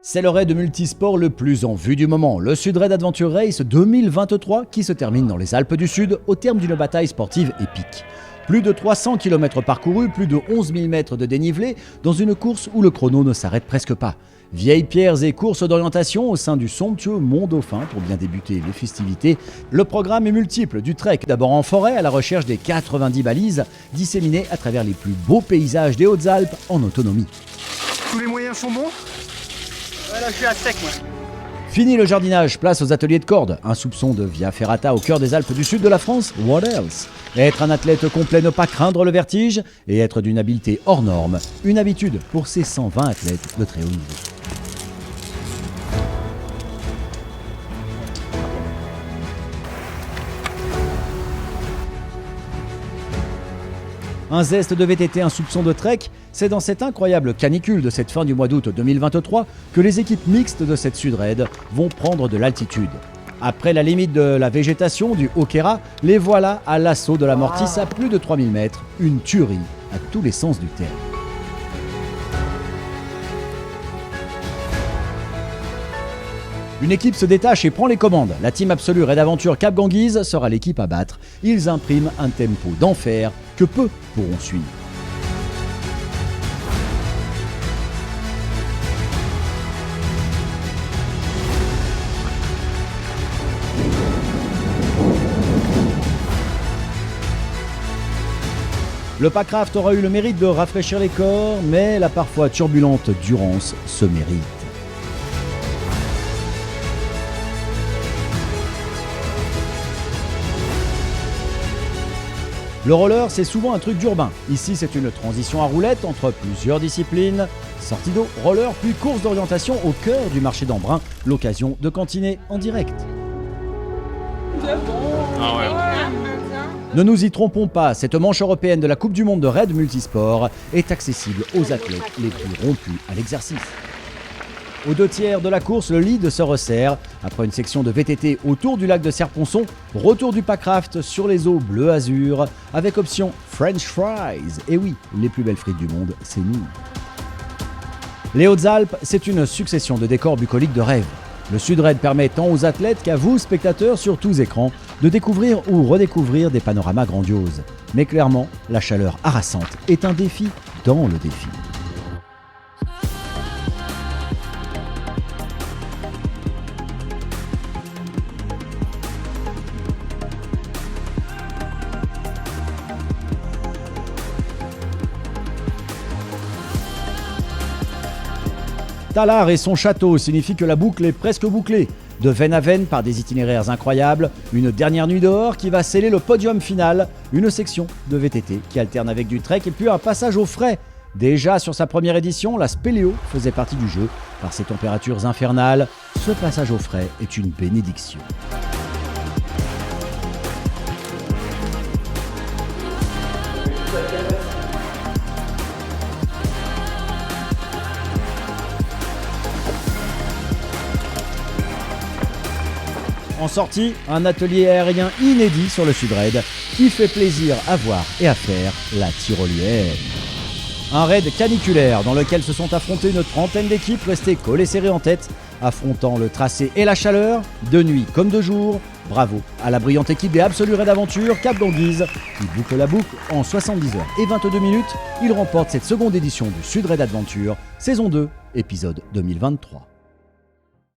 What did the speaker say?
C'est le raid multisport le plus en vue du moment, le Sud Raid Adventure Race 2023 qui se termine dans les Alpes du Sud au terme d'une bataille sportive épique. Plus de 300 km parcourus, plus de 11 000 mètres de dénivelé dans une course où le chrono ne s'arrête presque pas. Vieilles pierres et courses d'orientation au sein du somptueux Mont Dauphin pour bien débuter les festivités. Le programme est multiple, du trek d'abord en forêt à la recherche des 90 balises disséminées à travers les plus beaux paysages des Hautes-Alpes en autonomie. Tous les moyens sont bons ? Là, je suis à sec, moi. Fini le jardinage, place aux ateliers de cordes. Un soupçon de via ferrata au cœur des Alpes du Sud de la France, what else? Être un athlète complet, ne pas craindre le vertige et être d'une habileté hors norme. Une habitude pour ces 120 athlètes de très haut niveau. Un zeste de VTT, un soupçon de trek, c'est dans cette incroyable canicule de cette fin du mois d'août 2023 que les équipes mixtes de cette Sud Raid vont prendre de l'altitude. Après la limite de la végétation du Haut-Kéra, les voilà à l'assaut de la Mortisse à plus de 3000 mètres, une tuerie à tous les sens du terme. Une équipe se détache et prend les commandes. La team absolue Raid Aventure Cap Ganguise sera l'équipe à battre. Ils impriment un tempo d'enfer que peu pourront suivre. Le Packraft aura eu le mérite de rafraîchir les corps, mais la parfois turbulente Durance se mérite. Le roller, c'est souvent un truc d'urbain. Ici, c'est une transition à roulettes entre plusieurs disciplines. Sortie d'eau, roller, puis course d'orientation au cœur du marché d'Embrun. L'occasion de cantiner en direct. Ne nous y trompons pas, cette manche européenne de la Coupe du Monde de Raid Multisport est accessible aux athlètes les plus rompus à l'exercice. Aux 2/3 de la course, le lead se resserre. Après une section de VTT autour du lac de Serponçon, retour du Packraft sur les eaux bleu-azur avec option French Fries. Et oui, les plus belles frites du monde, c'est nous. Les Hautes-Alpes, c'est une succession de décors bucoliques de rêve. Le Sud Raid permet tant aux athlètes qu'à vous, spectateurs sur tous écrans, de découvrir ou redécouvrir des panoramas grandioses. Mais clairement, la chaleur harassante est un défi dans le défi. Tallard et son château signifient que la boucle est presque bouclée. De veine à veine par des itinéraires incroyables, une dernière nuit dehors qui va sceller le podium final, une section de VTT qui alterne avec du trek et puis un passage au frais. Déjà sur sa première édition, la Spéléo faisait partie du jeu. Par ses températures infernales, ce passage au frais est une bénédiction. En sortie, un atelier aérien inédit sur le Sud Raid qui fait plaisir à voir et à faire, la tyrolienne. Un raid caniculaire dans lequel se sont affrontées une trentaine d'équipes restées collées serrées en tête, affrontant le tracé et la chaleur, de nuit comme de jour. Bravo à la brillante équipe des Absolu Raid Aventure Cap Ganguise qui boucle la boucle en 70 heures et 22 minutes. Il remporte cette seconde édition du Sud Raid Adventure, saison 2, épisode 2023.